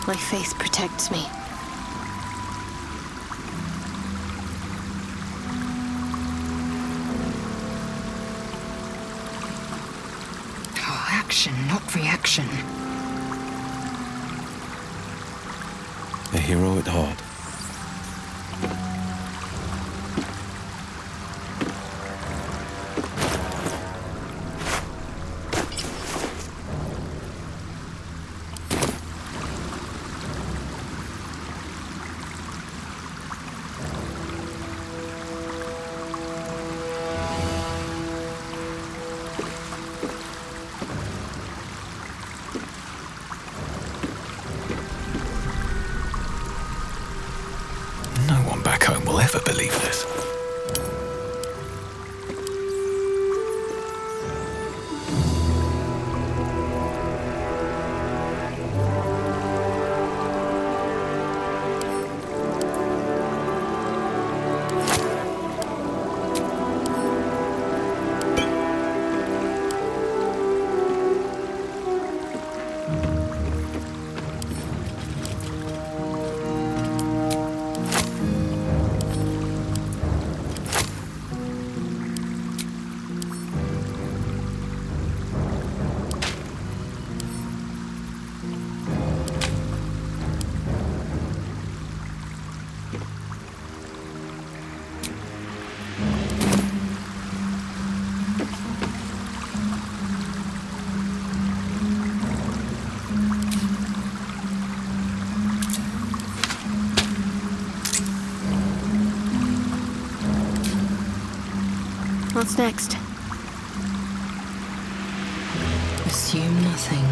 My faith protects me. Oh, action, not reaction. A hero at heart. No one back home will ever believe this. What's next? Assume nothing.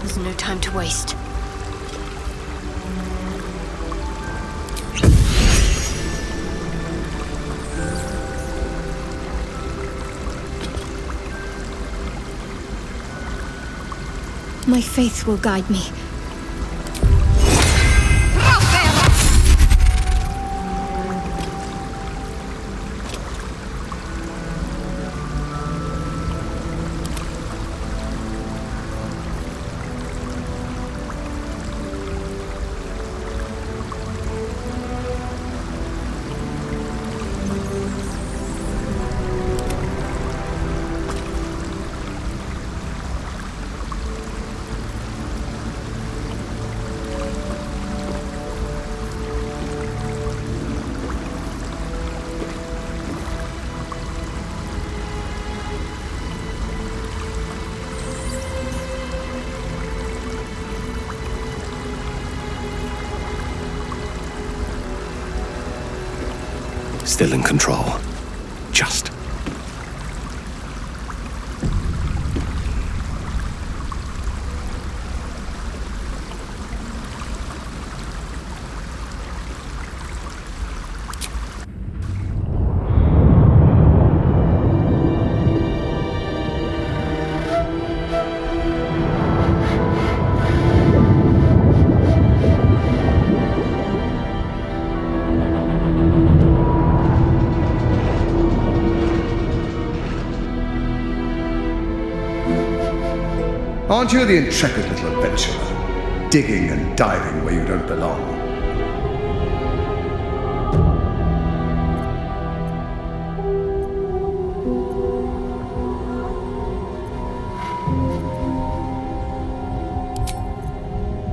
There's no time to waste. My faith will guide me. Still in control. Just. Aren't you the intrepid little adventurer, digging and diving where you don't belong?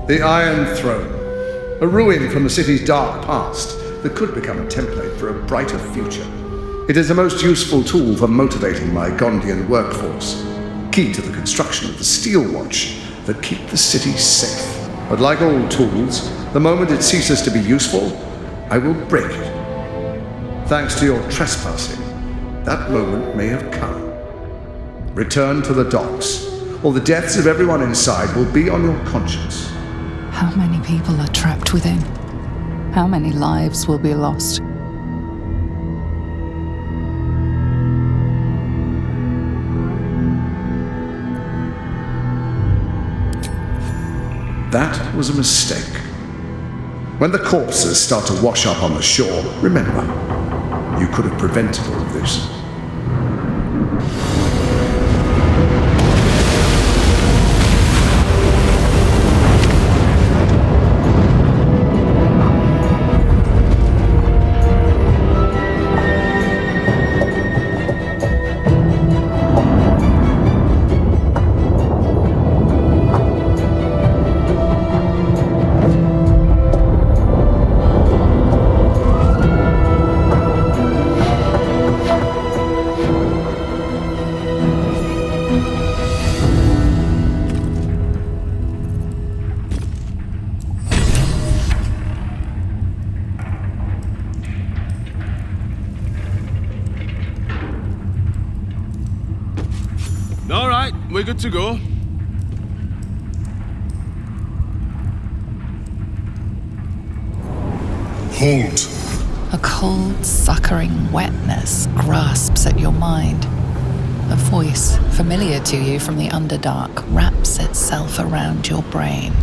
The Iron Throne, a ruin from the city's dark past that could become a template for a brighter future. It is the most useful tool for motivating my Gondian workforce, key to the construction of the Steel Watch that keep the city safe. But like all tools, the moment it ceases to be useful, I will break it. Thanks to your trespassing, that moment may have come. Return to the docks, or the deaths of everyone inside will be on your conscience. How many people are trapped within? How many lives will be lost? That was a mistake. When the corpses start to wash up on the shore, remember, you could have prevented all of this. All right, we're good to go. Halt. A cold, suckering wetness grasps at your mind. A voice, familiar to you from the Underdark, wraps itself around your brain.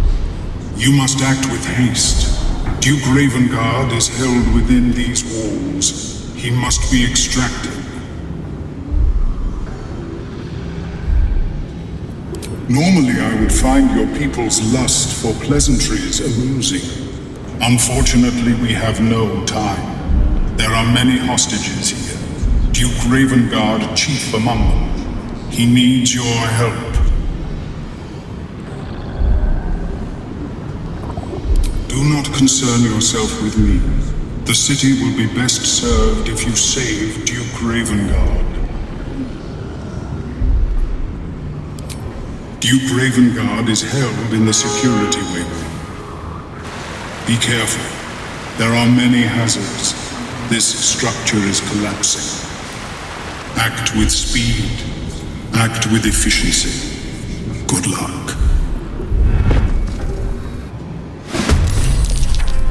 You must act with haste. Duke Ravengard is held within these walls. He must be extracted. Normally I would find your people's lust for pleasantries amusing. Unfortunately, we have no time. There are many hostages here. Duke Ravengard chief among them. He needs your help. Do not concern yourself with me. The city will be best served if you save Duke Ravengard. Duke Ravengard is held in the security wing. Be careful. There are many hazards. This structure is collapsing. Act with speed. Act with efficiency. Good luck.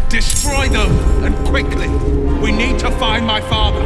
Destroy them, and quickly. We need to find my father.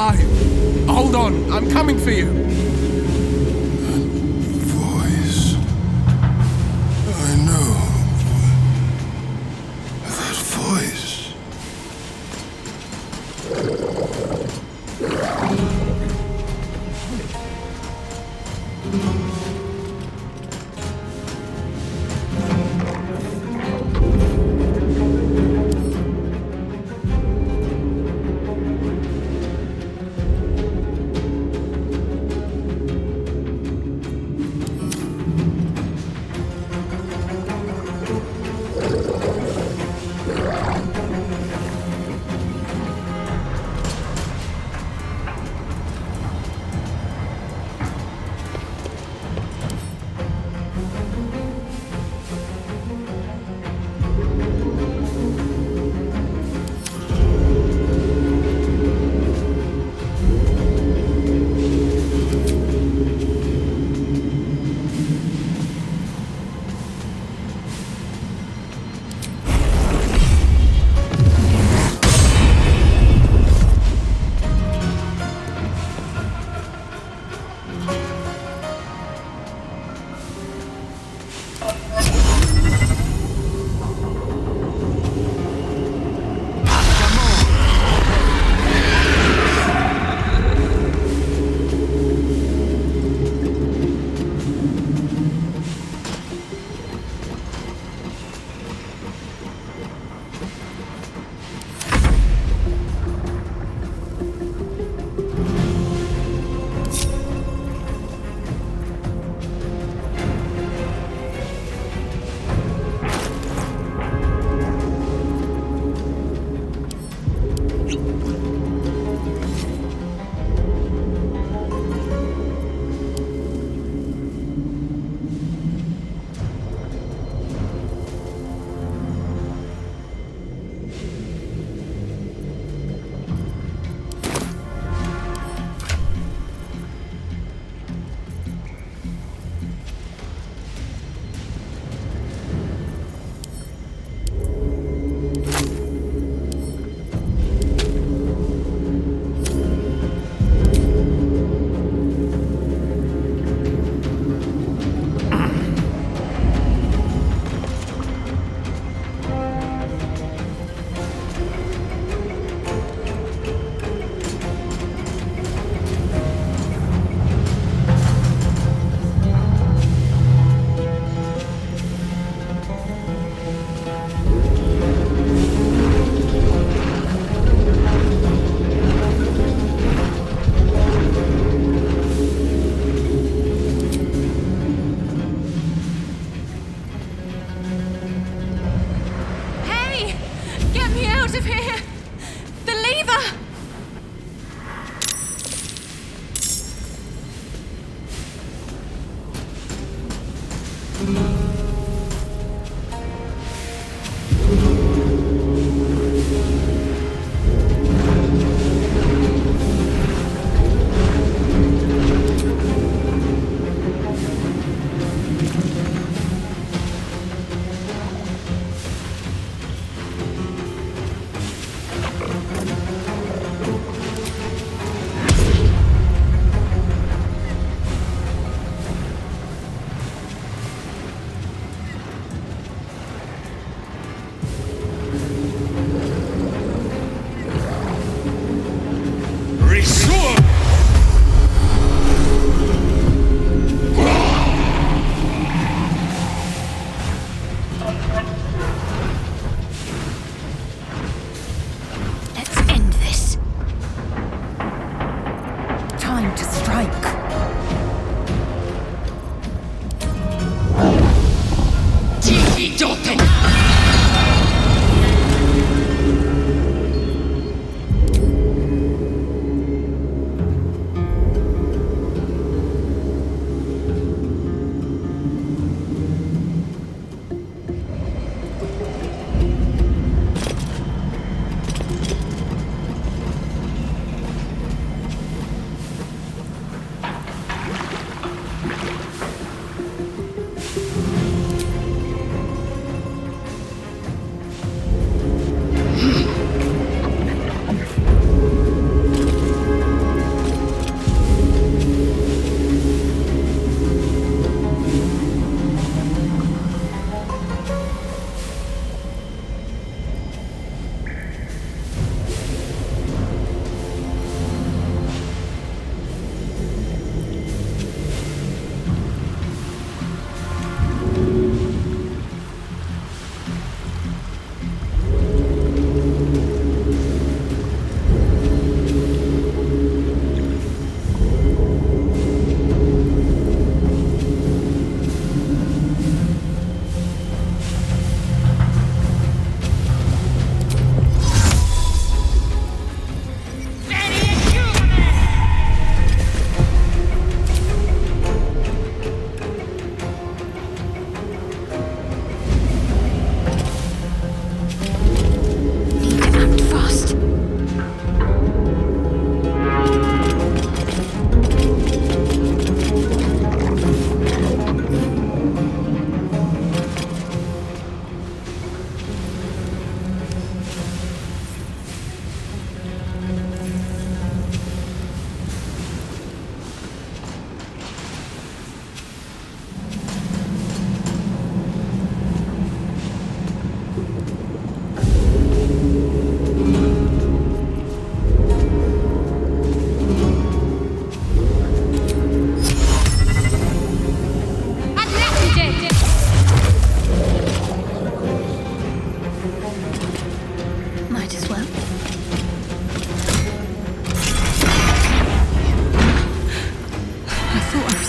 Hold on, I'm coming for you. Voice. I know. That voice.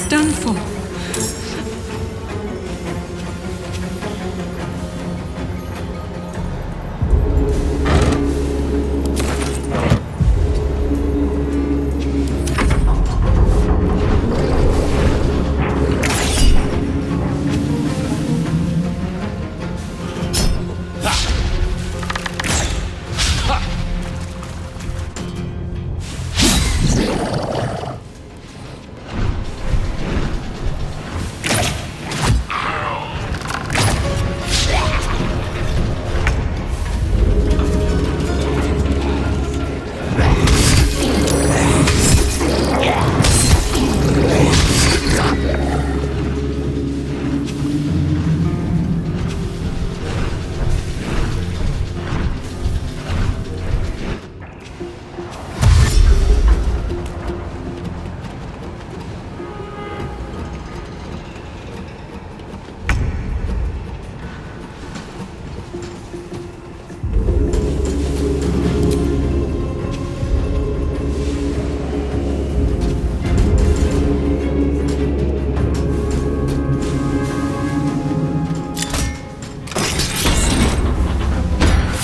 done for?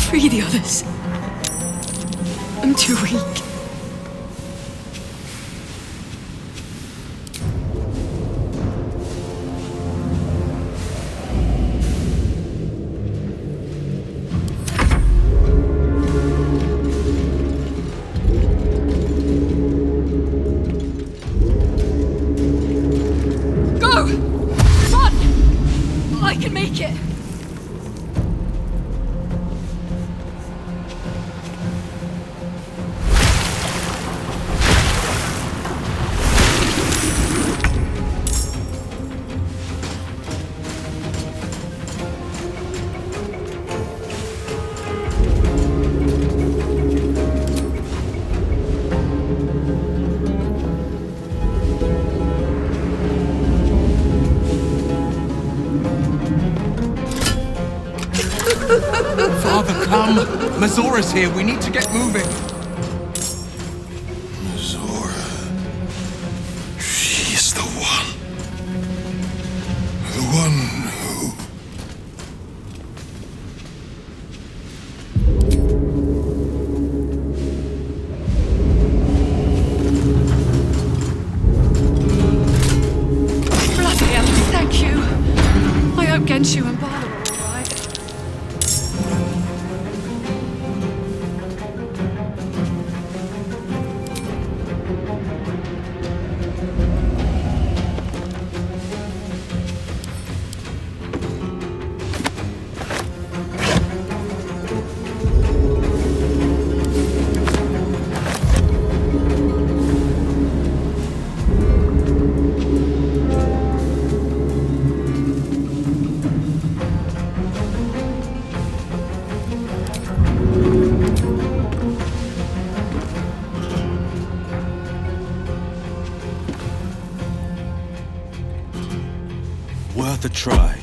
Free the others. I'm too weak. Go! Run! I can make it! Father, come! Mazora's here. We need to get moving. Zora. She's the one. The one who... Bloody hell, thank you. I hope Genshu and Baldur are alright. Worth a try.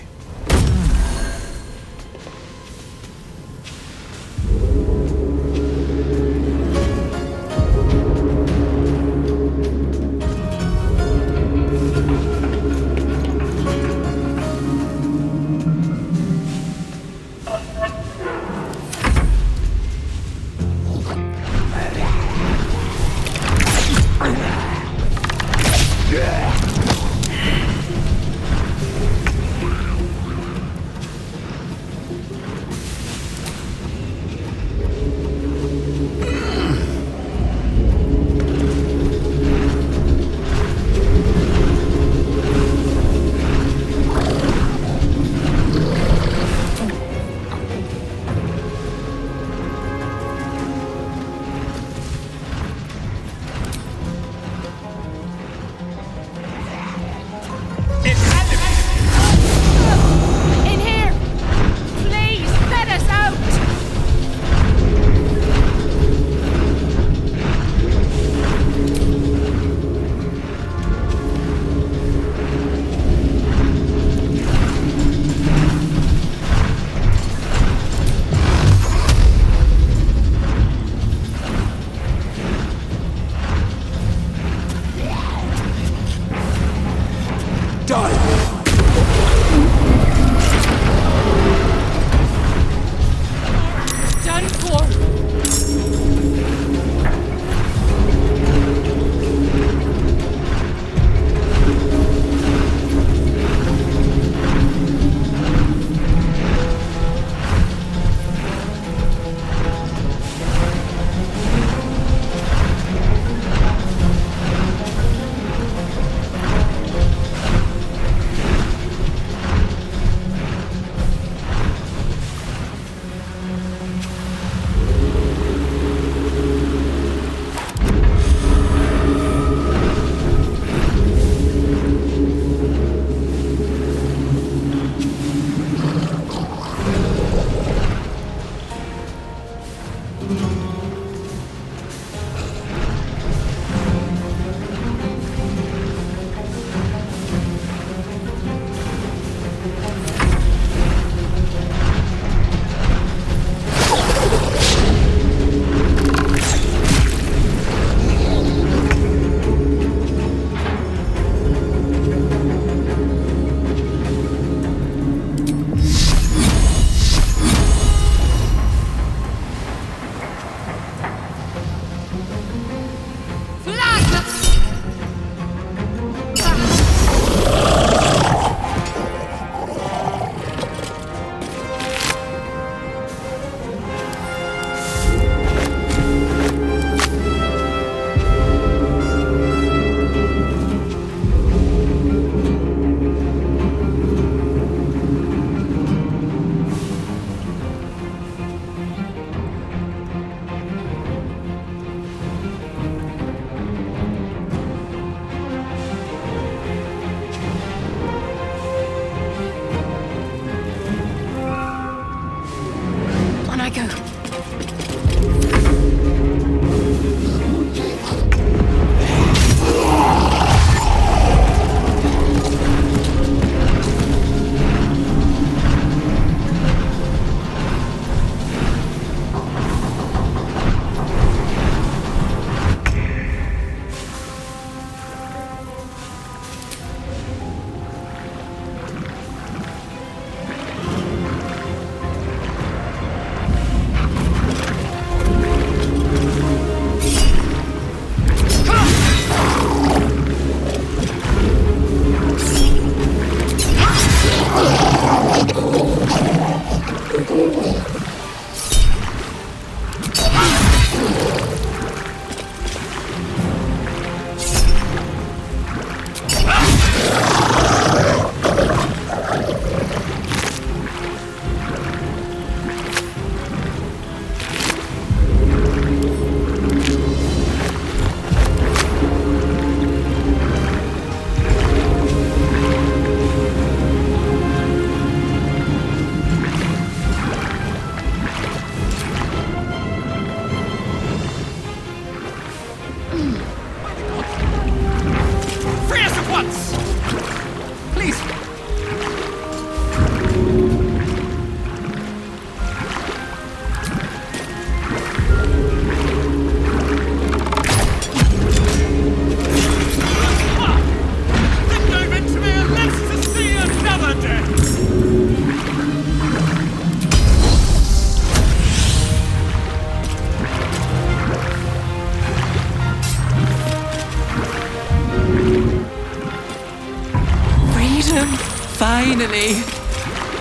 Finally!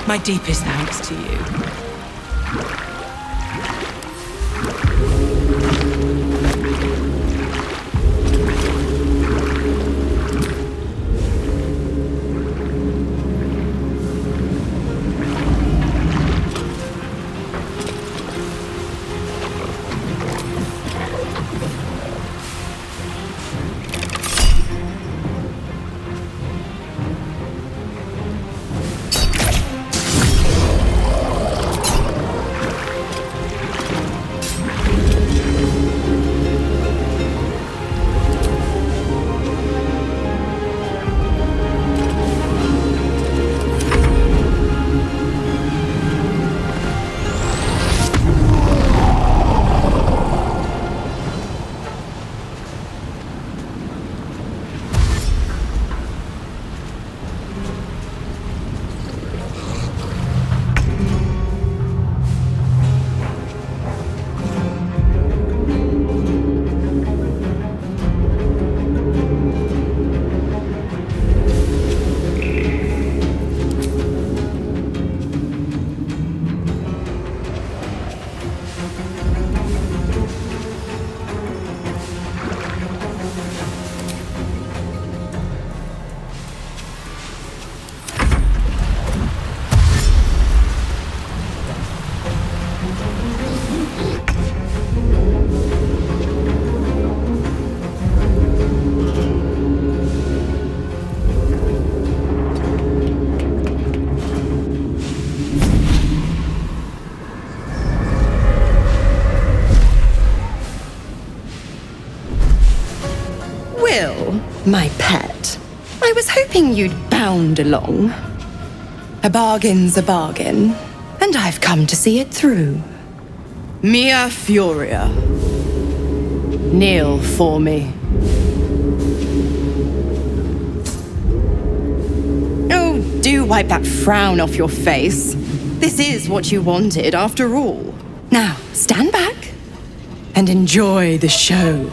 My deepest thanks to you. Wyll, my pet, I was hoping you'd bound along. A bargain's a bargain, and I've come to see it through. Mia Furia. Kneel for me. Oh, do wipe that frown off your face. This is what you wanted after all. Now, stand back and enjoy the show.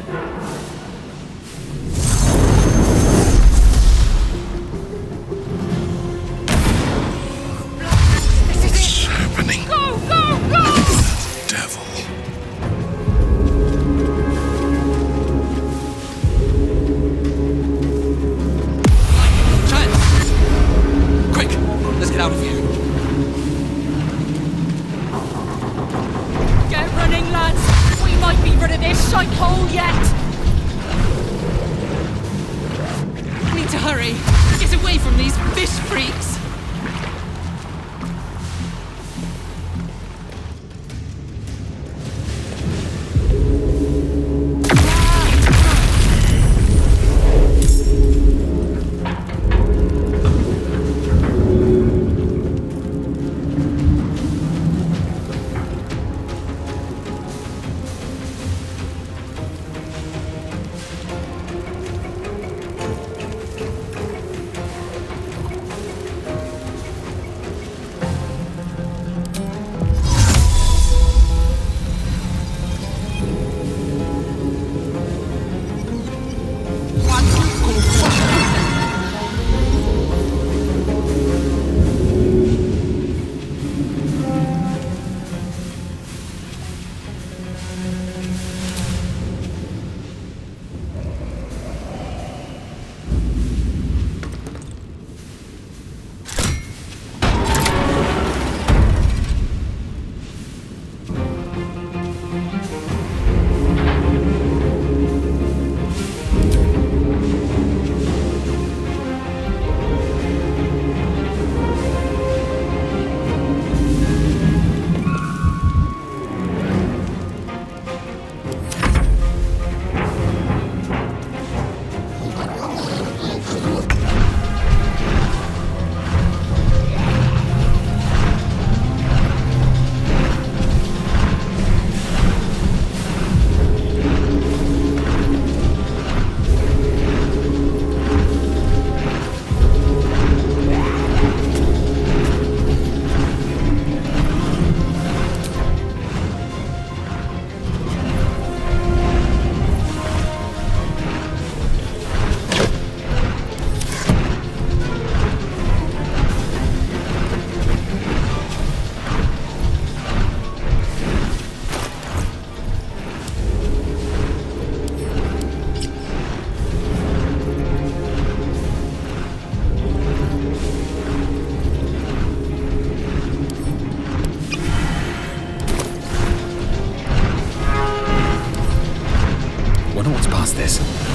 Get running, lads! We might be rid of this shite hole yet! Wonder what's past this.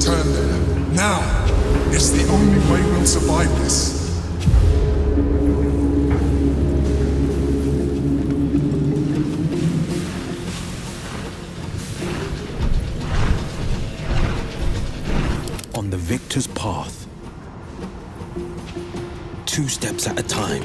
return there. Now! It's the only way we'll survive this. On the victor's path. 2 steps at a time.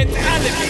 It's alibi!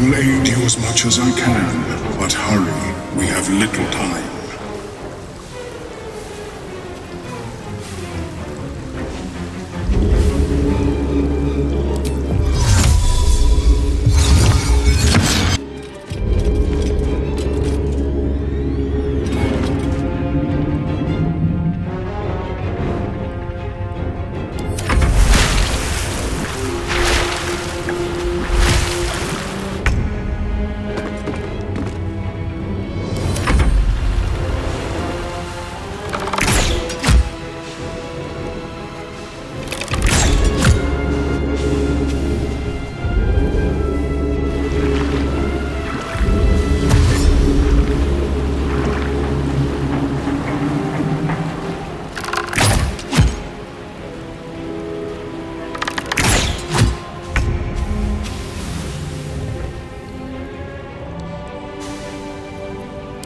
will aid you as much as I can, but hurry, we have little time.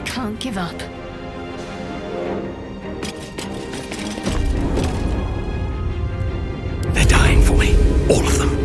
Can't give up. They're dying for me. All of them.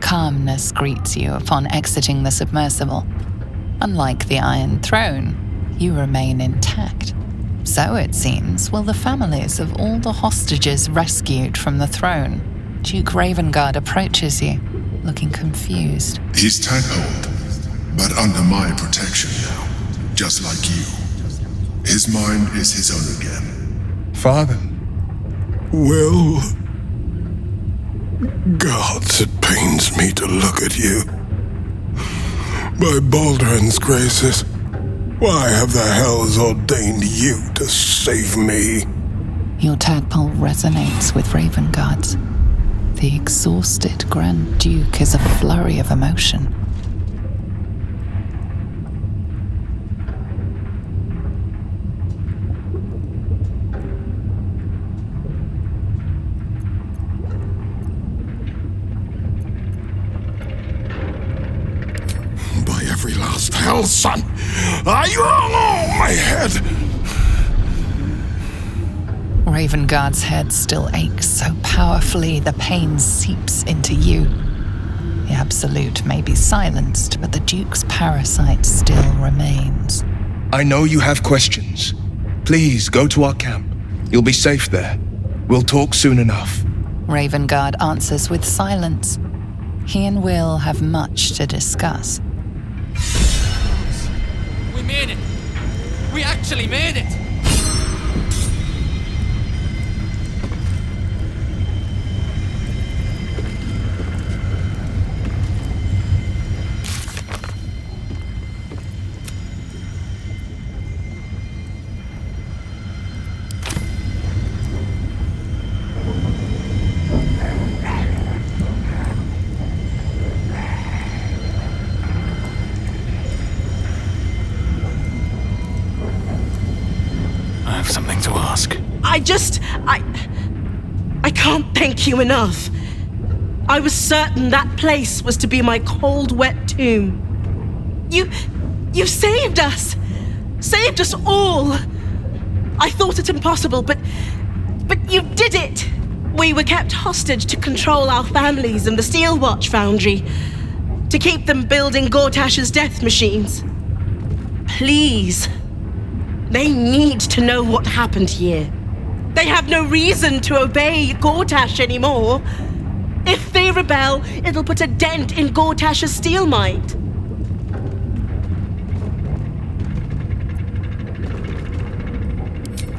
Calmness greets you upon exiting the submersible. Unlike the Iron Throne, you remain intact. So, it seems, will the families of all the hostages rescued from the throne. Duke Ravengard approaches you, looking confused. He's tadpoled, but under my protection now, just like you. His mind is his own again. Father. Wyll. Gods, it pains me to look at you. By Baldur's graces, why have the hells ordained you to save me? Your tadpole resonates with Ravengard's. The exhausted Grand Duke is a flurry of emotion. By every last hell, son, are you on my head? Ravengard's head still aches so powerfully the pain seeps into you. The Absolute may be silenced, but the Duke's parasite still remains. I know you have questions. Please, go to our camp. You'll be safe there. We'll talk soon enough. Ravengard answers with silence. He and Wyll have much to discuss. We made it! We actually made it! Something to ask. I can't thank you enough. I was certain that place was to be my cold, wet tomb. You saved us! Saved us all! I thought it impossible, but you did it! We were kept hostage to control our families in the Steelwatch Foundry, to keep them building Gortash's death machines. Please, They need to know what happened here. They have no reason to obey Gortash anymore. If they rebel, it'll put a dent in Gortash's steel mind.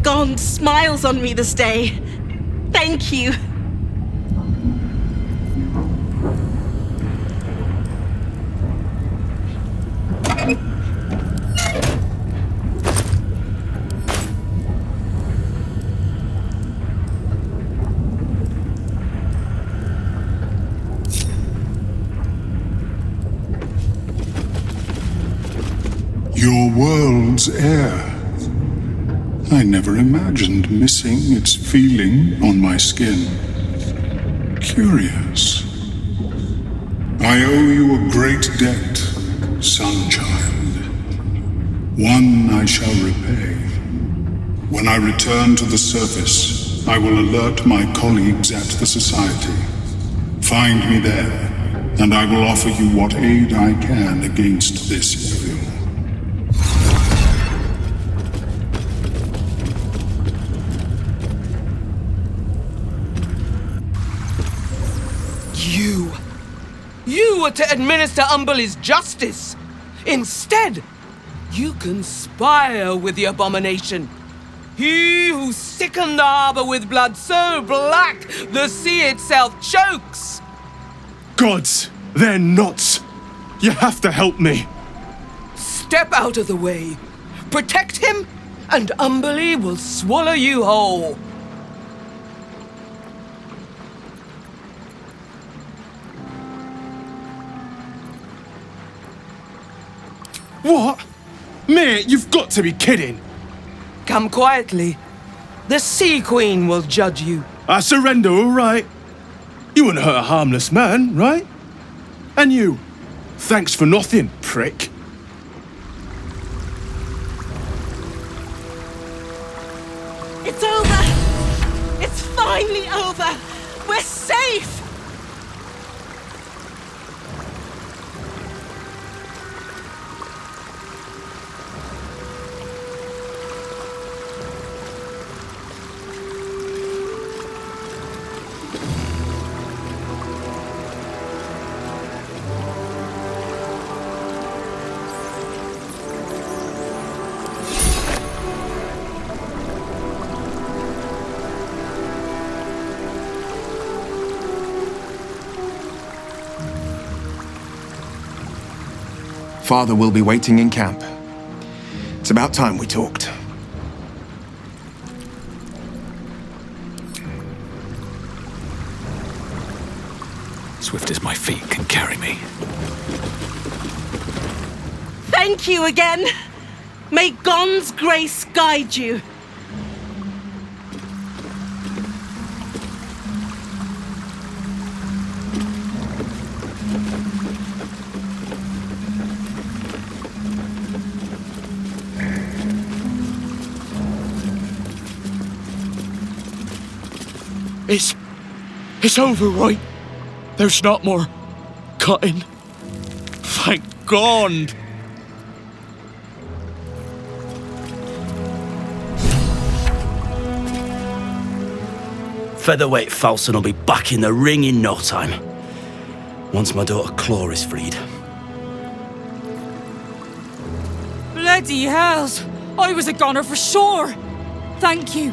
Gond smiles on me this day. Thank you. Your world's air. I never imagined missing its feeling on my skin. Curious. I owe you a great debt, Sunchild. One I shall repay. When I return to the surface, I will alert my colleagues at the Society. Find me there, and I will offer you what aid I can against this evil. You were to administer Umberlee's justice. Instead, you conspire with the abomination. He who sickened the harbor with blood so black the sea itself chokes. Gods, they're nuts. You have to help me. Step out of the way. Protect him, and Umberlee will swallow you whole. What? Mate, you've got to be kidding. Come quietly. The Sea Queen will judge you. I surrender, all right. You wouldn't hurt a harmless man, right? And you. Thanks for nothing, prick. It's over! It's finally over! We're safe! Father will be waiting in camp. It's about time we talked. Swift as my feet can carry me. Thank you again. May Gond's grace guide you. It's over, right? There's not more cutting. Thank God. Featherweight Halsin will be back in the ring in no time. Once my daughter Claw is freed. Bloody hells! I was a goner for sure! Thank you.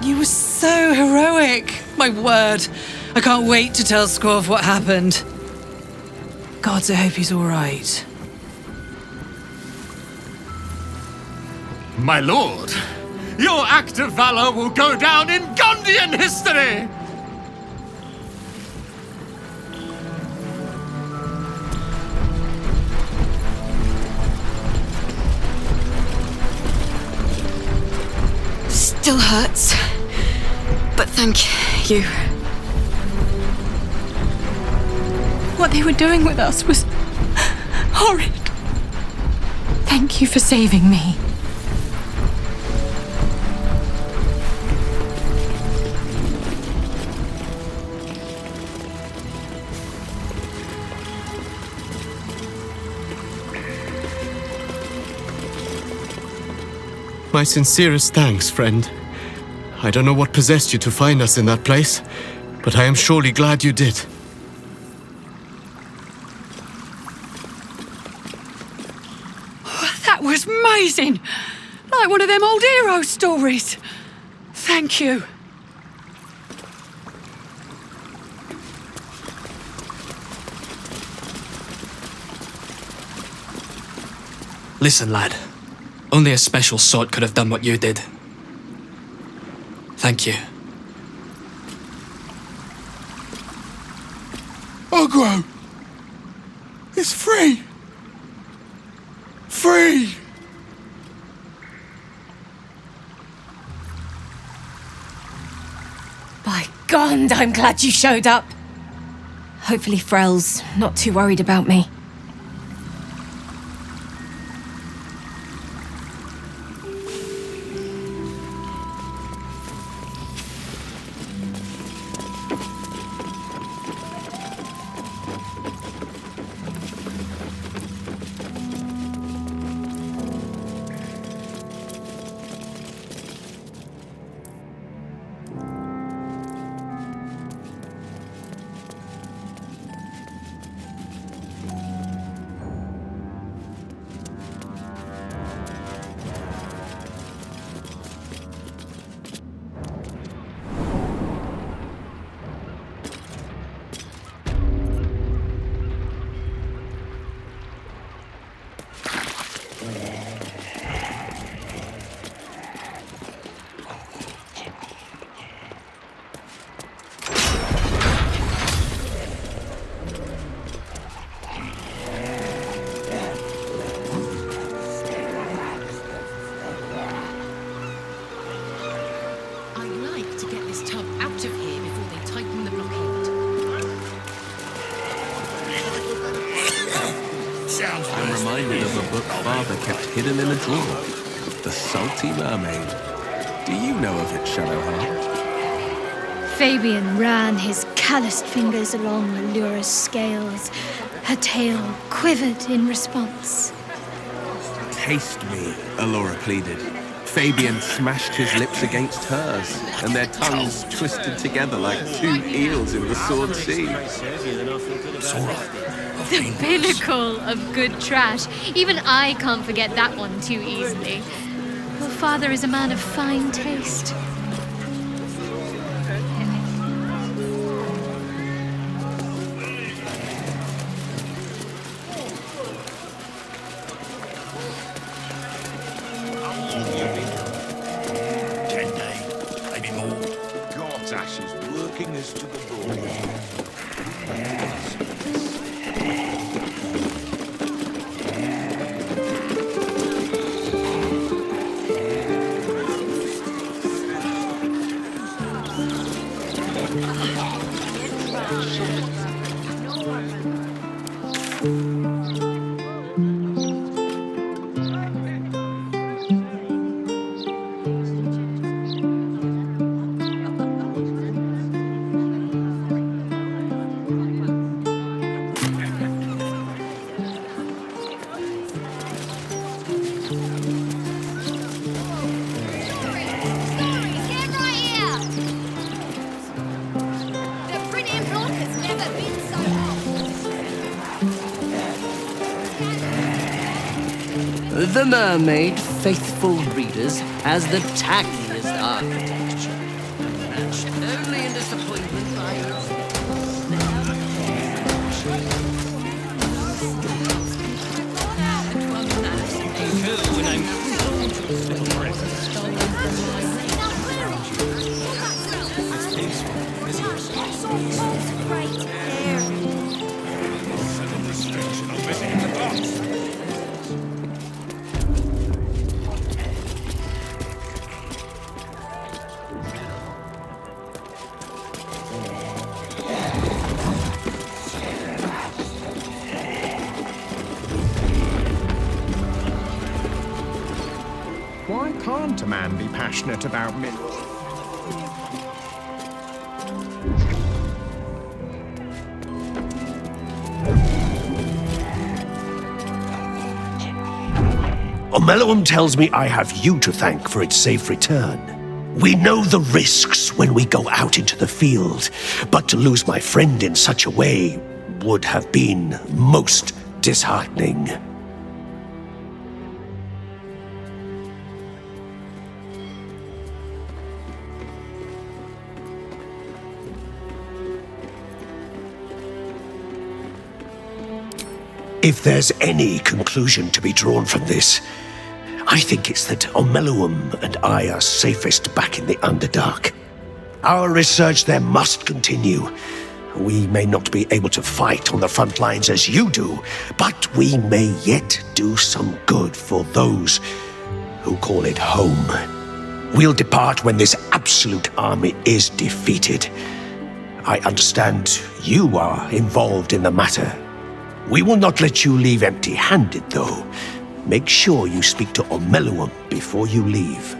You were so heroic. My word. I can't wait to tell Squav what happened. Gods, I hope he's all right. My lord, your act of valor will go down in Gondian history! Still hurts. But thank you. What they were doing with us was horrid. Thank you for saving me. My sincerest thanks, friend. I don't know what possessed you to find us in that place, but I am surely glad you did. That was amazing! Like one of them old hero stories. Thank you. Listen, lad. Only a special sort could have done what you did. Thank you. Ogro! It's free! Free! By God, I'm glad you showed up. Hopefully Frel's not too worried about me. I'm reminded of a book Father kept hidden in a drawer. The Salty Mermaid. Do you know of it, Shadowheart? Fabian ran his calloused fingers along Allura's scales. Her tail quivered in response. Taste me, Allura pleaded. Fabian smashed his lips against hers, and their tongues twisted together like two eels in the Sword Sea. It's all right. The pinnacle of good trash. Even I can't forget that one too easily. Your father is a man of fine taste. The Mermaid, faithful readers, has the tackiest architecture. Matched only in disappointment by Why can't a man be passionate about Minthara? Omeluum tells me I have you to thank for its safe return. We know the risks when we go out into the field, but to lose my friend in such a way would have been most disheartening. If there's any conclusion to be drawn from this, I think it's that Omeluum and I are safest back in the Underdark. Our research there must continue. We may not be able to fight on the front lines as you do, but we may yet do some good for those who call it home. We'll depart when this absolute army is defeated. I understand you are involved in the matter. We will not let you leave empty-handed, though. Make sure you speak to Omeluum before you leave.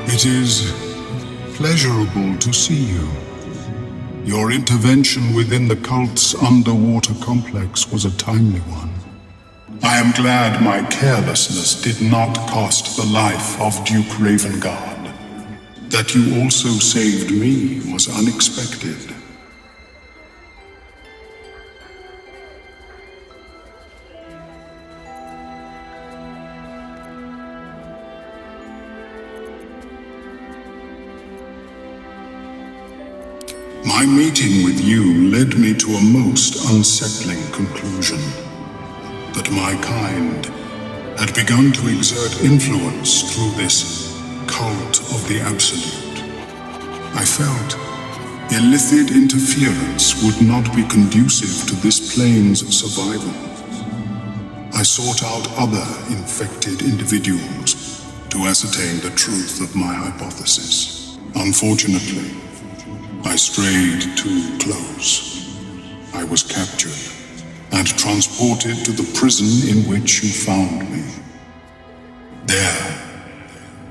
It is pleasurable to see you. Your intervention within the cult's underwater complex was a timely one. I am glad my carelessness did not cost the life of Duke Ravengard. That you also saved me was unexpected. My meeting with you led me to a most unsettling conclusion. That my kind had begun to exert influence through this cult of the Absolute. I felt illicit interference would not be conducive to this plane's survival. I sought out other infected individuals to ascertain the truth of my hypothesis. Unfortunately, I strayed too close. I was captured and transported to the prison in which you found me. There,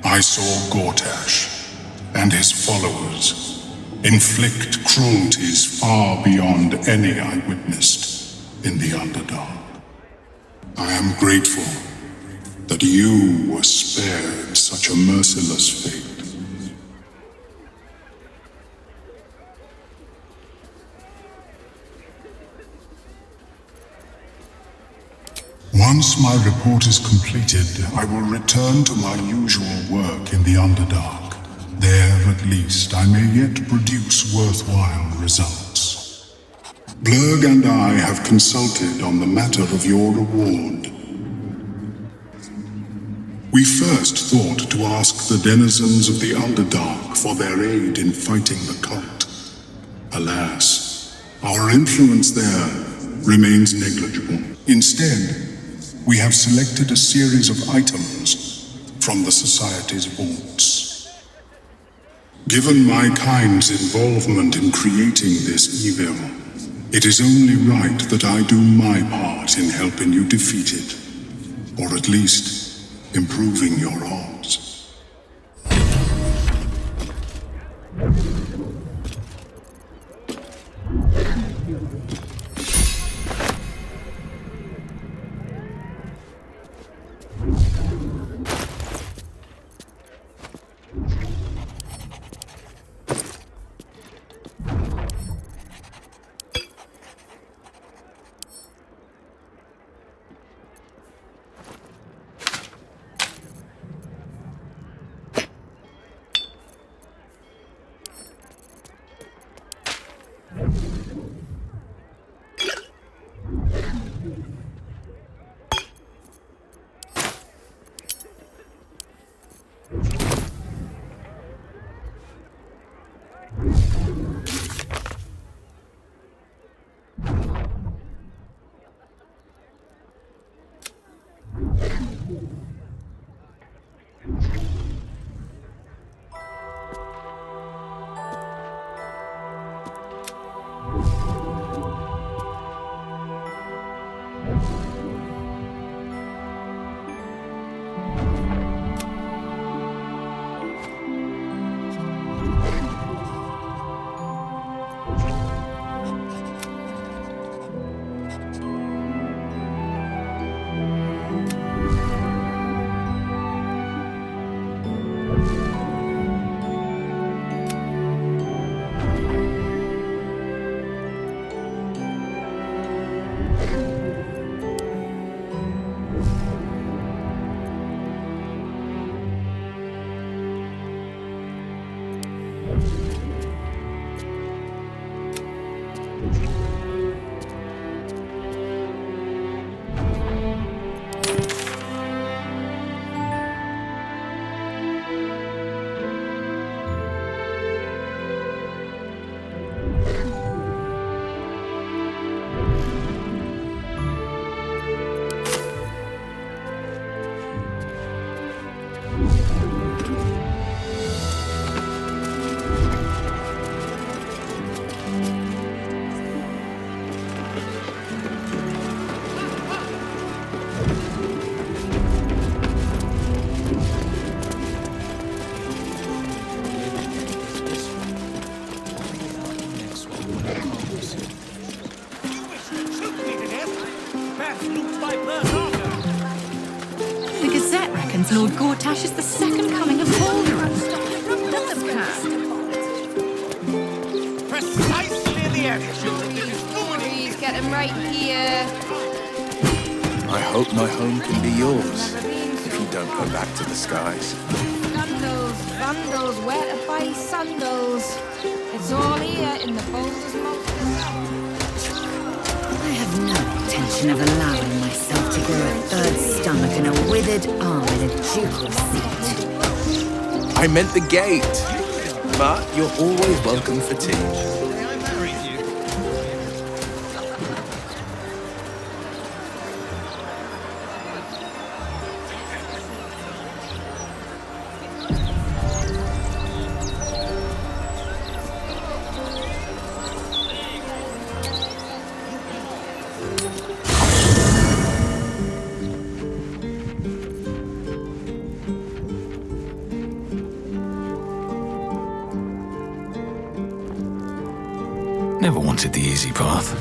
I saw Gortash and his followers inflict cruelties far beyond any I witnessed in the Underdark. I am grateful that you were spared such a merciless fate. Once my report is completed, I will return to my usual work in the Underdark. There, at least, I may yet produce worthwhile results. Blurg and I have consulted on the matter of your reward. We first thought to ask the denizens of the Underdark for their aid in fighting the cult. Alas, our influence there remains negligible. Instead, we have selected a series of items from the Society's vaults. Given my kind's involvement in creating this evil, it is only right that I do my part in helping you defeat it, or at least improving your odds. Gortash is the second coming of Baldur. Precisely the attitude that is ruining. Please get him right here. I hope my home can be yours, if you don't go back to the skies. Vandals, vandals, where to buy sandals? It's all here in the Boulders Mountain. I have no intention of allowing myself to grow a third stomach and a withered arm in a ducal seat. I meant the gate, but you're always welcome for tea. Never wanted the easy path.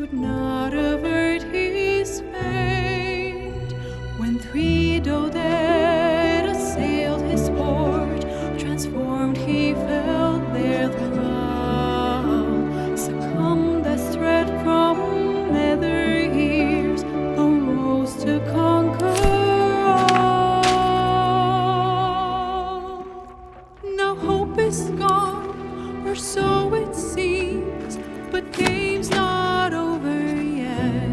could not avert his fate. When 3 dead assailed his port, transformed he fell there thrall. Succumbed as threat from nether ears, arose to conquer all. Now hope is gone, or so it seems, but game's not over yet.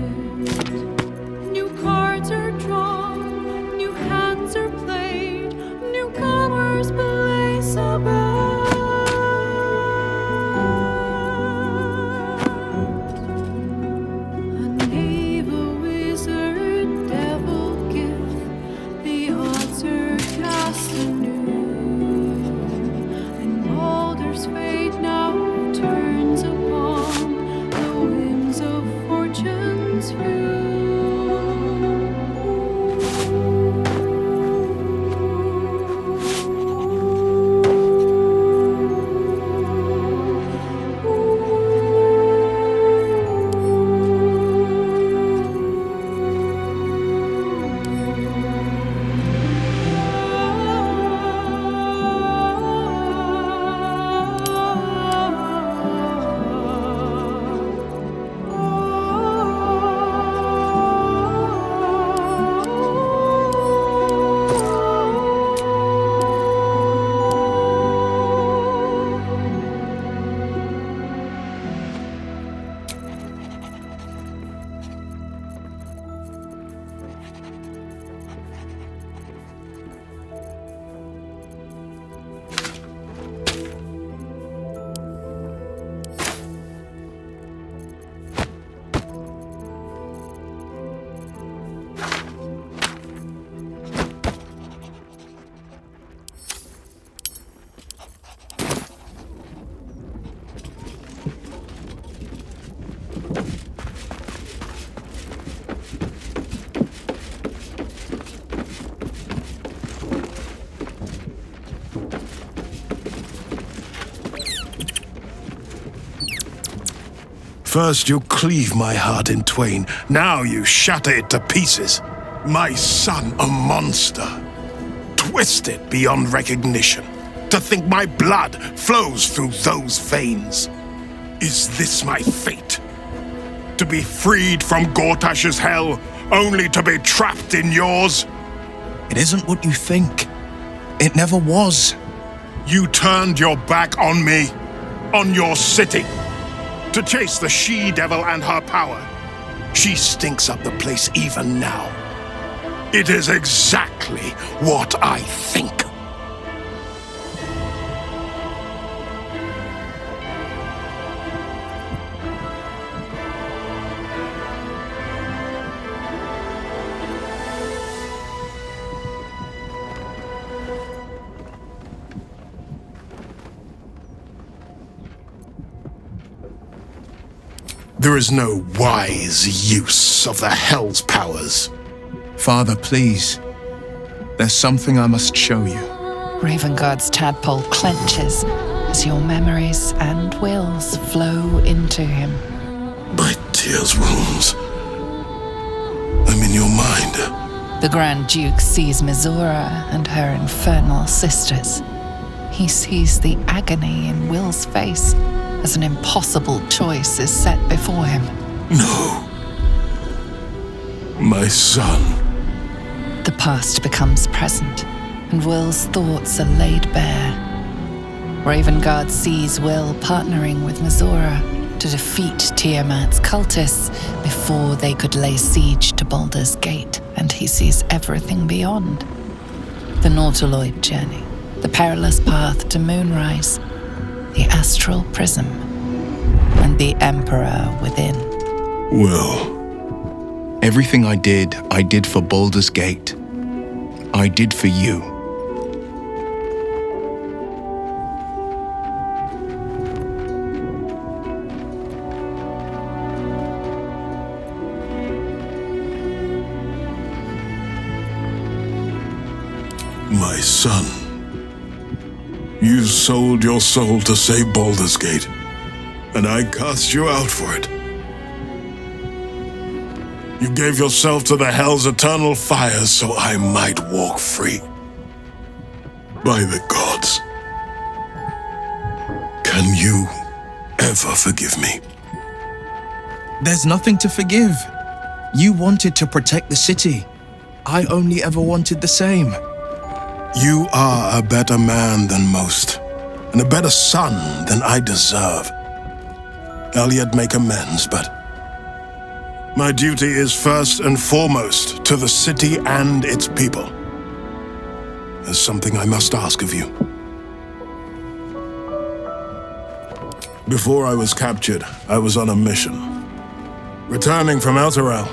New cards are drawn, new hands are played, newcomers blaze about. A knave, a wizard, devil gift, the odds are cast anew, and Baldur's fate now turns upon the whims of fortune's view. First you cleave my heart in twain, now you shatter it to pieces. My son, a monster, twisted beyond recognition. To think my blood flows through those veins. Is this my fate? To be freed from Gortash's hell, only to be trapped in yours? It isn't what you think. It never was. You turned your back on me, on your city, to chase the she-devil and her power. She stinks up the place even now. It is exactly what I think. There is no wise use of the Hell's powers. Father, please. There's something I must show you. Ravenguard's tadpole clenches as your memories and wills flow into him. My tears wounds. I'm in your mind. The Grand Duke sees Minthara and her infernal sisters. He sees the agony in Wyll's face as an impossible choice is set before him. No. My son. The past becomes present, and Wyll's thoughts are laid bare. Ravenguard sees Wyll partnering with Minthara to defeat Tiamat's cultists before they could lay siege to Baldur's Gate, and he sees everything beyond. The Nautiloid journey, the perilous path to Moonrise, the astral prism, and the Emperor within. Wyll. Everything I did for Baldur's Gate. I did for you. My son. You sold your soul to save Baldur's Gate, and I cast you out for it. You gave yourself to the Hell's eternal fires so I might walk free. By the gods. Can you ever forgive me? There's nothing to forgive. You wanted to protect the city. I only ever wanted the same. You are a better man than most, and a better son than I deserve. I'll yet make amends, but my duty is first and foremost to the city and its people. There's something I must ask of you. Before I was captured, I was on a mission. Returning from Elturel,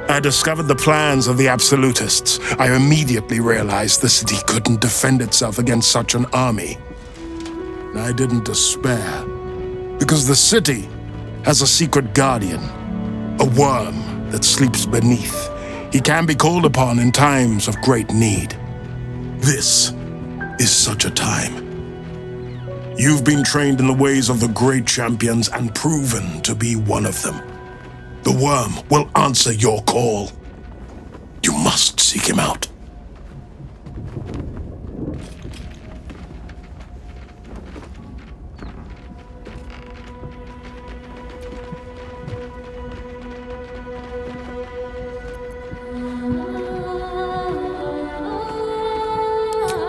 I discovered the plans of the Absolutists. I immediately realized the city couldn't defend itself against such an army. I didn't despair, because the city has a secret guardian, a worm that sleeps beneath. He can be called upon in times of great need. This is such a time. You've been trained in the ways of the great champions and proven to be one of them. The worm will answer your call. You must seek him out.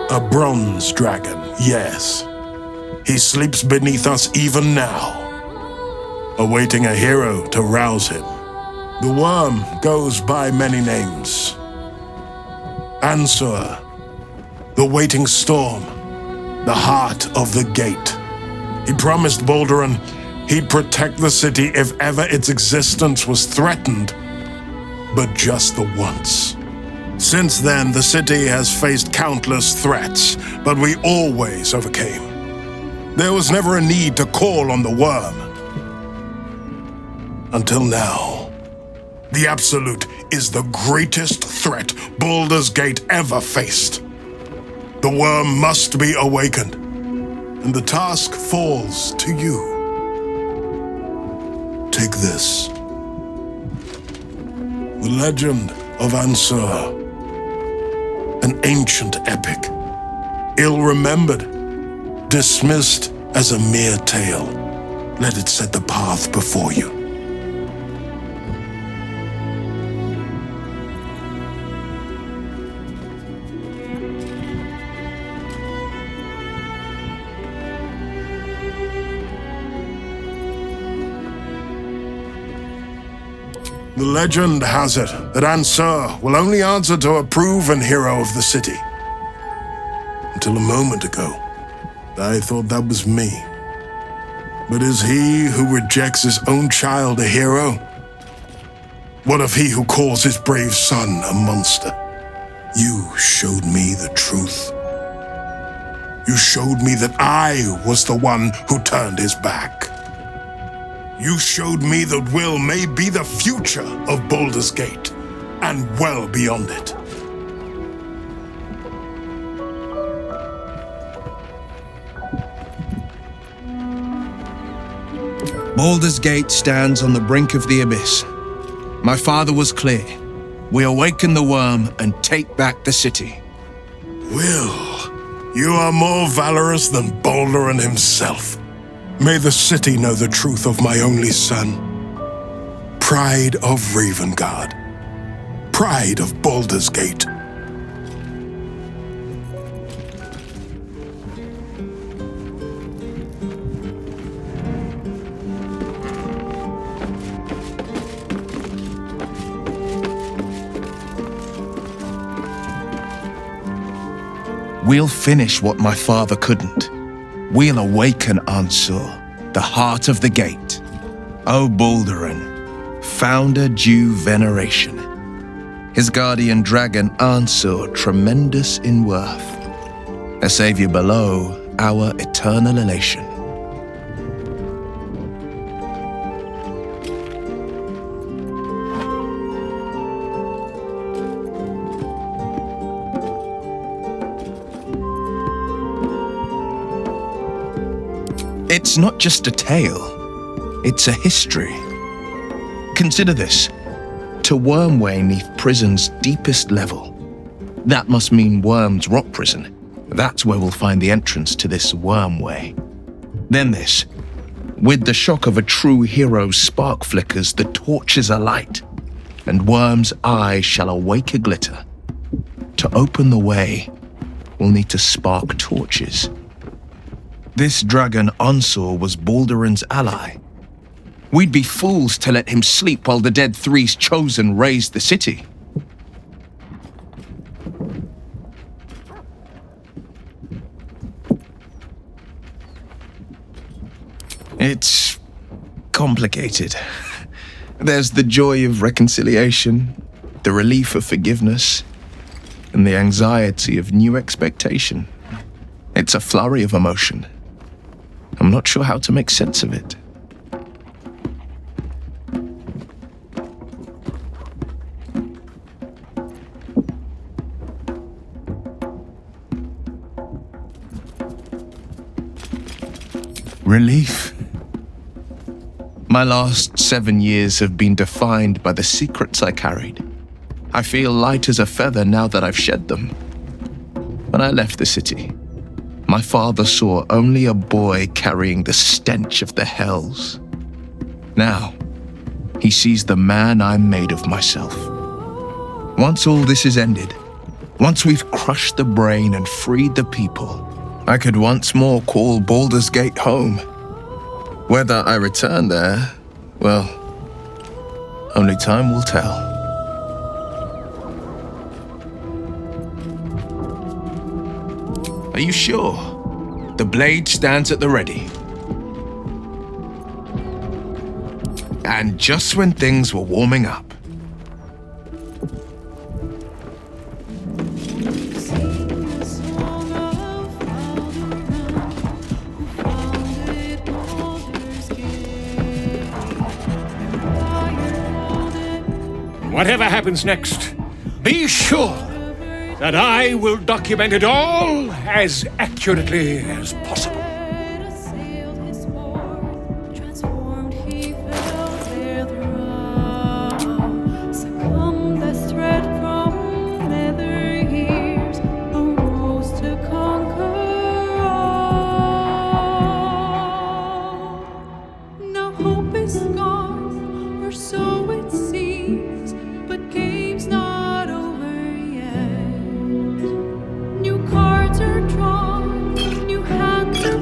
A bronze dragon, yes. He sleeps beneath us even now, awaiting a hero to rouse him. The worm goes by many names. Ansur, the waiting storm, the heart of the gate. He promised Baldur he'd protect the city if ever its existence was threatened, but just the once. Since then, the city has faced countless threats, but we always overcame. There was never a need to call on the worm. Until now, the Absolute is the greatest threat Baldur's Gate ever faced. The worm must be awakened, and the task falls to you. Take this. The legend of Ansur. An ancient epic, ill-remembered, dismissed as a mere tale. Let it set the path before you. The legend has it that Ansur will only answer to a proven hero of the city. Until a moment ago, I thought that was me. But is he who rejects his own child a hero? What of he who calls his brave son a monster? You showed me the truth. You showed me that I was the one who turned his back. You showed me that Wyll may be the future of Baldur's Gate, and well beyond it. Baldur's Gate stands on the brink of the abyss. My father was clear. We awaken the worm and take back the city. Wyll, you are more valorous than Baldur himself. May the city know the truth of my only son. Pride of Ravengard. Pride of Baldur's Gate. We'll finish what my father couldn't. We'll awaken Ansur, the heart of the gate. O Baldurin, founder due veneration. His guardian dragon Ansur, tremendous in worth. A savior below, our eternal elation. It's not just a tale, it's a history. Consider this. To Wormway 'neath prison's deepest level. That must mean Worm's rock prison. That's where we'll find the entrance to this Wormway. Then this. With the shock of a true hero's spark flickers, the torches alight, and Worm's eyes shall awake a glitter. To open the way, we'll need to spark torches. This dragon Onsor was Baldur's ally. We'd be fools to let him sleep while the Dead Three's chosen raised the city. It's complicated. There's the joy of reconciliation, the relief of forgiveness, and the anxiety of new expectation. It's a flurry of emotion. I'm not sure how to make sense of it. Relief. My last 7 years have been defined by the secrets I carried. I feel light as a feather now that I've shed them. When I left the city, my father saw only a boy carrying the stench of the hells. Now, he sees the man I made of myself. Once all this is ended, once we've crushed the brain and freed the people, I could once more call Baldur's Gate home. Whether I return there, well, only time will tell. Are you sure? The blade stands at the ready. And just when things were warming up, whatever happens next, be sure that I will document it all as accurately as possible. New cards are drawn, new hands are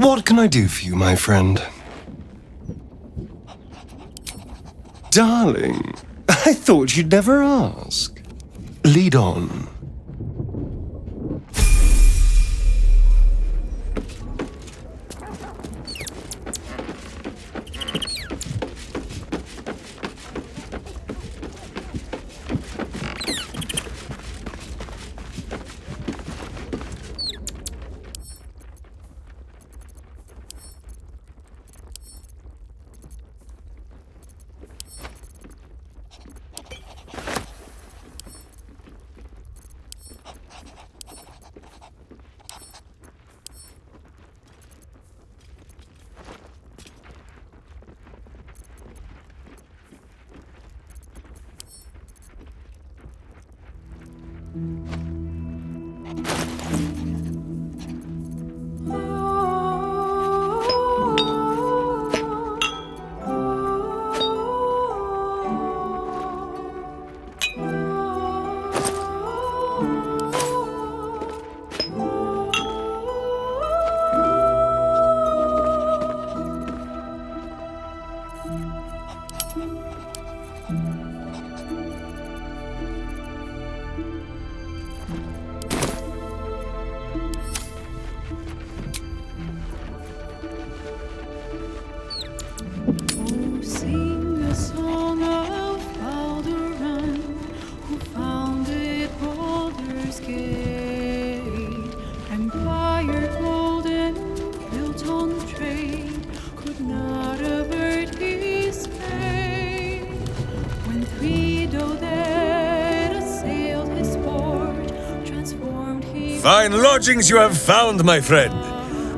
What can I do for you, my friend? Darling, I thought you'd never ask. Lead on. Sing a song of Baldur, who founded Baldur's Gate. Empire golden, built on trade, could not avert his fate. When Thredo there assailed his port, transformed he... Fine lodgings you have found, my friend.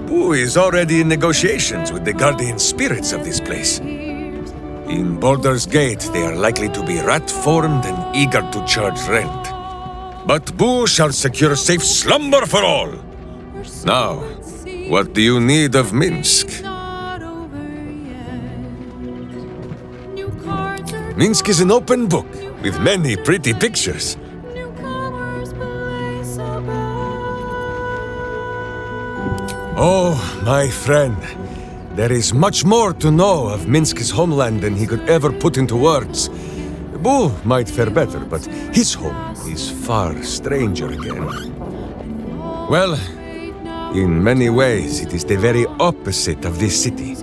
Boo is already in negotiations with the guardian spirits of this place. In Baldur's Gate, they are likely to be rat-formed and eager to charge rent. But Boo shall secure safe slumber for all. Now, what do you need of Minsc? Minsc is an open book with many pretty pictures. Oh, my friend, there is much more to know of Minsc's homeland than he could ever put into words. Boo might fare better, but his home is far stranger again. Well, in many ways, it is the very opposite of this city.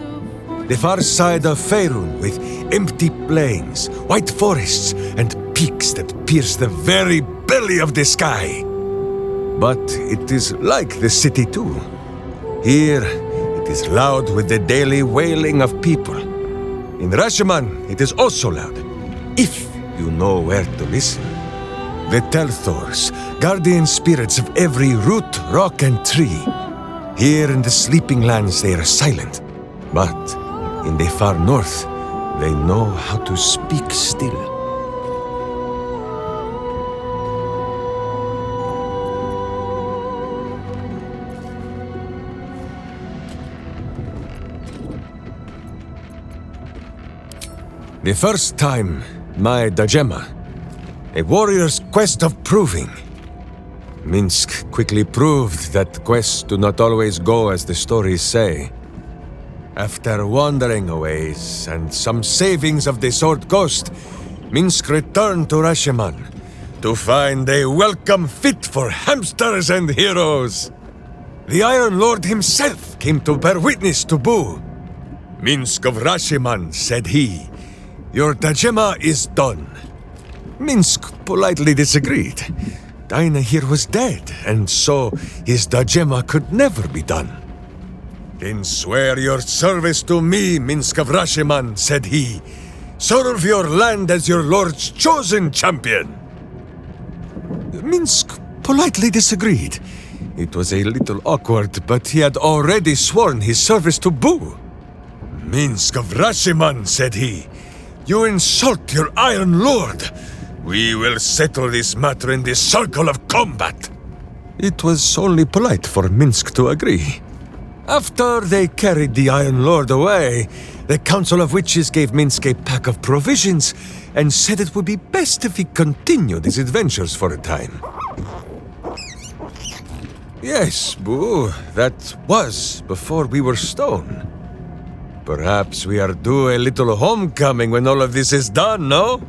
The far side of Faerûn, with empty plains, white forests, and peaks that pierce the very belly of the sky. But it is like the city too. Here, it is loud with the daily wailing of people. In Rasheman, it is also loud, if you know where to listen. The Telthors, guardian spirits of every root, rock, and tree. Here in the sleeping lands they are silent, but in the far north, they know how to speak still. The first time, my Dajema, a warrior's quest of proving. Minsc quickly proved that quests do not always go as the stories say. After wandering a ways and some savings of the Sword Ghost, Minsc returned to Rasheman to find a welcome fit for hamsters and heroes. The Iron Lord himself came to bear witness to Boo. Minsc of Rasheman, said he, "Your Dajema is done." Minsc politely disagreed. Dinah here was dead, and so his Dajema could never be done. "Then swear your service to me, Minsc of Rasheman," said he. "Serve your land as your lord's chosen champion." Minsc politely disagreed. It was a little awkward, but he had already sworn his service to Boo. "Minsc of Rasheman," said he, "you insult your Iron Lord. We will settle this matter in the circle of combat." It was only polite for Minsc to agree. After they carried the Iron Lord away, the Council of Witches gave Minsc a pack of provisions and said it would be best if he continued his adventures for a time. Yes, Boo, that was before we were stone. Perhaps we are due a little homecoming when all of this is done, no?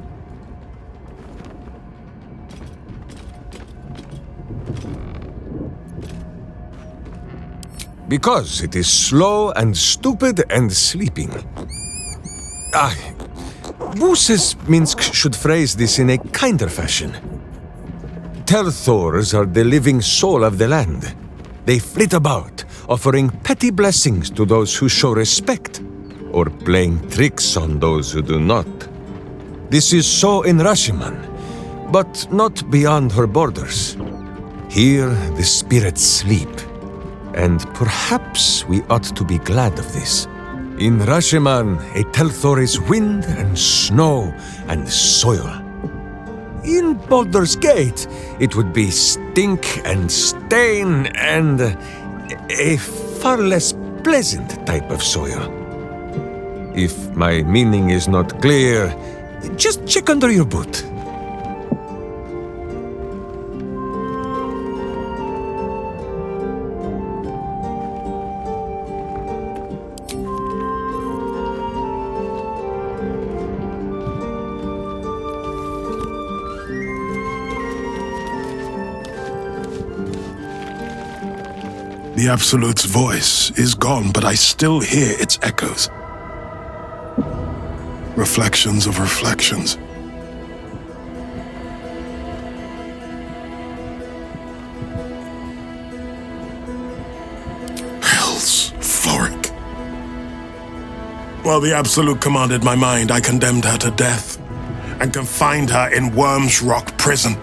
Because it is slow and stupid and sleeping. Boo says Minsc should phrase this in a kinder fashion. Telthors are the living soul of the land. They flit about, offering petty blessings to those who show respect, or playing tricks on those who do not. This is so in Rashiman, but not beyond her borders. Here the spirits sleep, and perhaps we ought to be glad of this. In Rashiman, a Telthor is wind and snow and soil. In Baldur's Gate, it would be stink and stain and a far less pleasant type of soil. If my meaning is not clear, just check under your boot. The Absolute's voice is gone, but I still hear its echoes. Reflections of reflections. Hell's Floric. While the Absolute commanded my mind, I condemned her to death and confined her in Worm's Rock prison.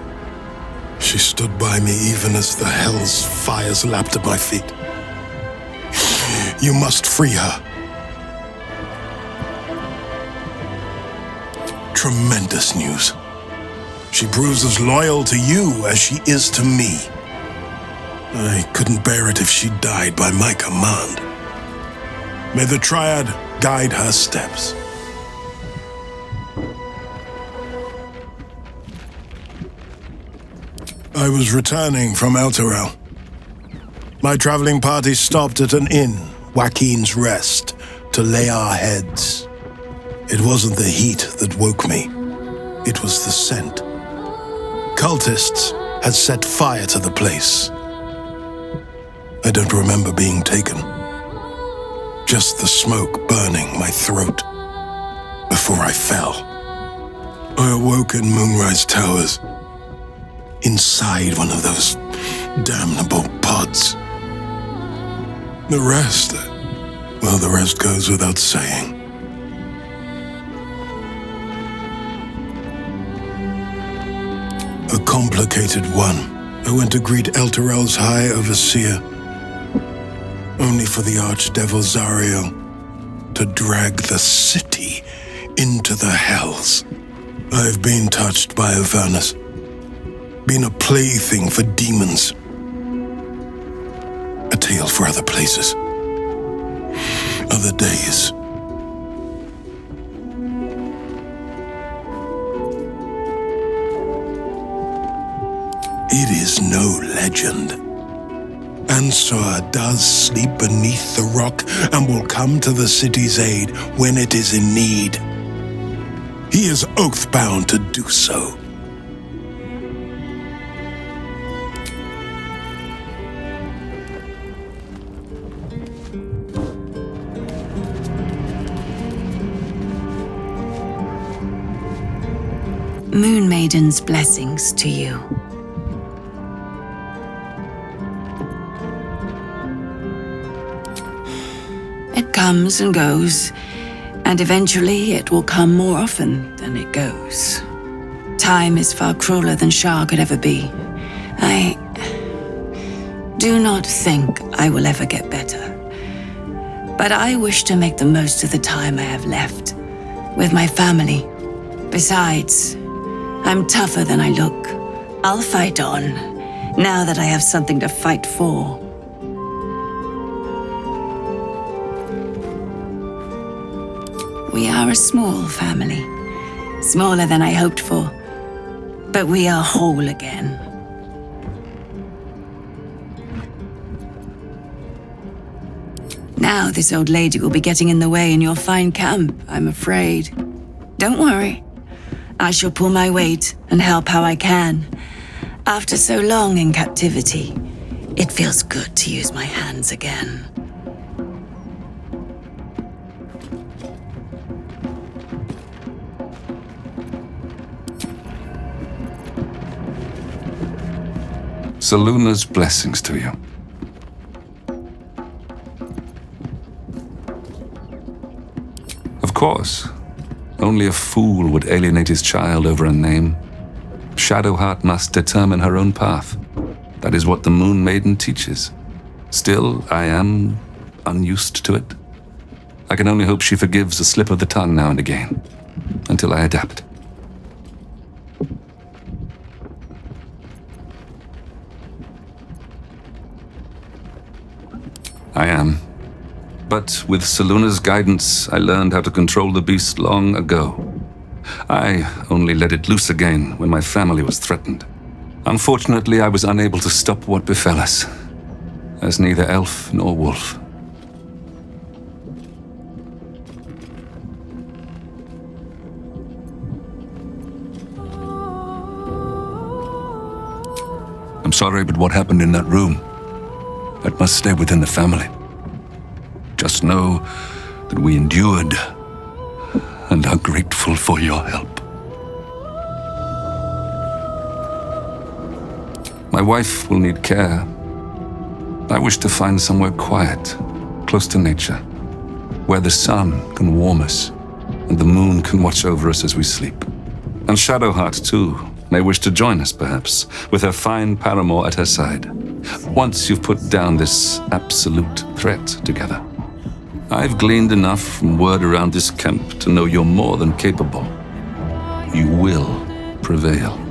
She stood by me even as the Hell's fires lapped at my feet. You must free her. Tremendous news. She proves as loyal to you as she is to me. I couldn't bear it if she died by my command. May the Triad guide her steps. I was returning from Elturel. My traveling party stopped at an inn, Joaquin's Rest, to lay our heads. It wasn't the heat that woke me. It was the scent. Cultists had set fire to the place. I don't remember being taken. Just the smoke burning my throat before I fell. I awoke in Moonrise Towers, inside one of those damnable pods. The rest, well, the rest goes without saying. A complicated one. I went to greet Elturel's High Overseer, only for the Archdevil Zariel to drag the city into the Hells. I've been touched by Avernus, been a plaything for demons. A tale for other places, other days. It is no legend. Ansar does sleep beneath the rock and will come to the city's aid when it is in need. He is oath-bound to do so. Moon Maiden's blessings to you. It comes and goes, and eventually it will come more often than it goes. Time is far crueler than Shah could ever be. I do not think I will ever get better. But I wish to make the most of the time I have left with my family. Besides, I'm tougher than I look. I'll fight on, now that I have something to fight for. We are a small family. Smaller than I hoped for. But we are whole again. Now this old lady will be getting in the way in your fine camp, I'm afraid. Don't worry. I shall pull my weight and help how I can. After so long in captivity, it feels good to use my hands again. Selûne's blessings to you. Of course, only a fool would alienate his child over a name. Shadowheart must determine her own path. That is what the Moon Maiden teaches. Still, I am unused to it. I can only hope she forgives a slip of the tongue now and again, until I adapt. I am. But with Selûne's guidance, I learned how to control the beast long ago. I only let it loose again when my family was threatened. Unfortunately, I was unable to stop what befell us, as neither elf nor wolf. I'm sorry, but what happened in that room? That must stay within the family. Just know that we endured and are grateful for your help. My wife will need care. I wish to find somewhere quiet, close to nature, where the sun can warm us and the moon can watch over us as we sleep. And Shadowheart, too, may wish to join us, perhaps, with her fine paramour at her side. Once you've put down this absolute threat together. I've gleaned enough from word around this camp to know you're more than capable. You will prevail.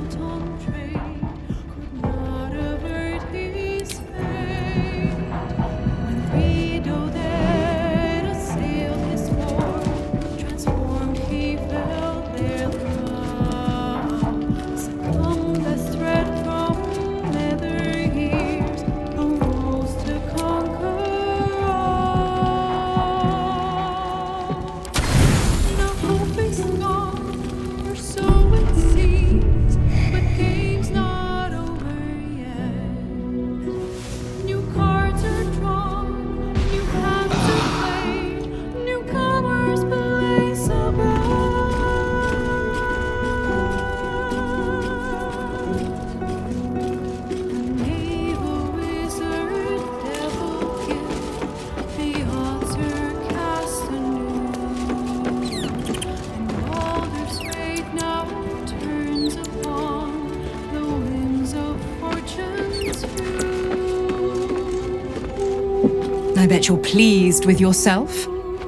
I bet you're pleased with yourself.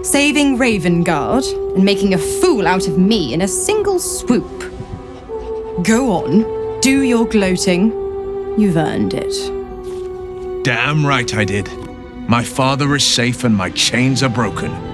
Saving Ravengard and making a fool out of me in a single swoop. Go on, do your gloating. You've earned it. Damn right I did. My father is safe and my chains are broken.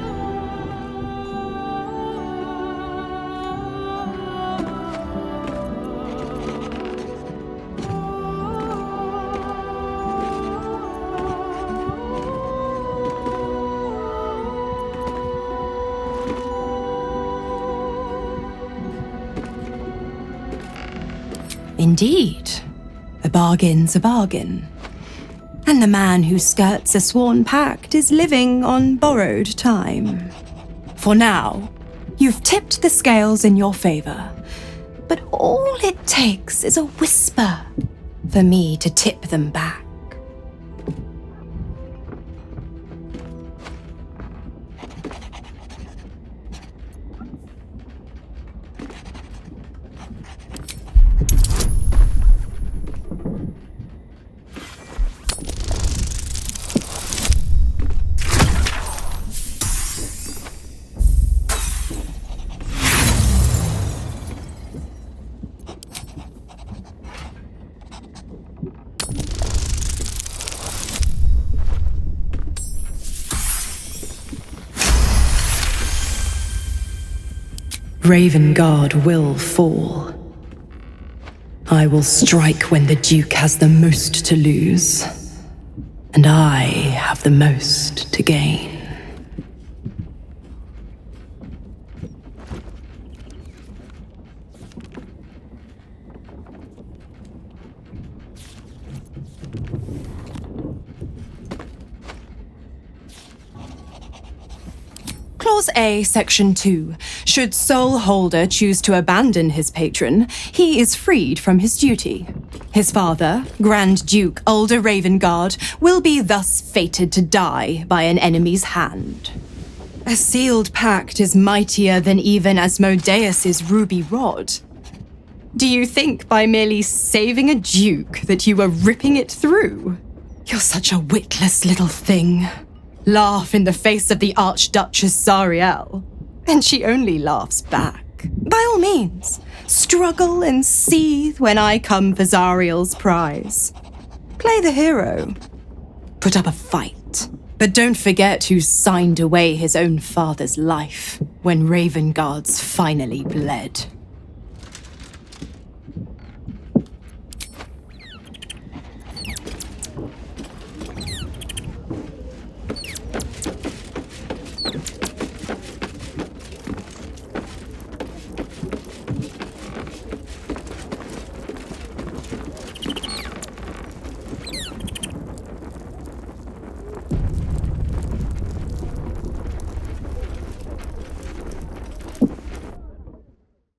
Indeed. A bargain's a bargain. And the man who skirts a sworn pact is living on borrowed time. For now, you've tipped the scales in your favor. But all it takes is a whisper for me to tip them back. Ravengard will fall. I will strike when the Duke has the most to lose, and I have the most to gain. Clause A, Section 2. Should Soul Holder choose to abandon his patron, he is freed from his duty. His father, Grand Duke Ulder Ravengard, will be thus fated to die by an enemy's hand. A sealed pact is mightier than even Asmodeus's ruby rod. Do you think by merely saving a duke that you were ripping it through? You're such a witless little thing. Laugh in the face of the Archduchess Zariel, and she only laughs back. By all means, struggle and seethe when I come for Zariel's prize. Play the hero. Put up a fight. But don't forget who signed away his own father's life when Ravengard's finally bled.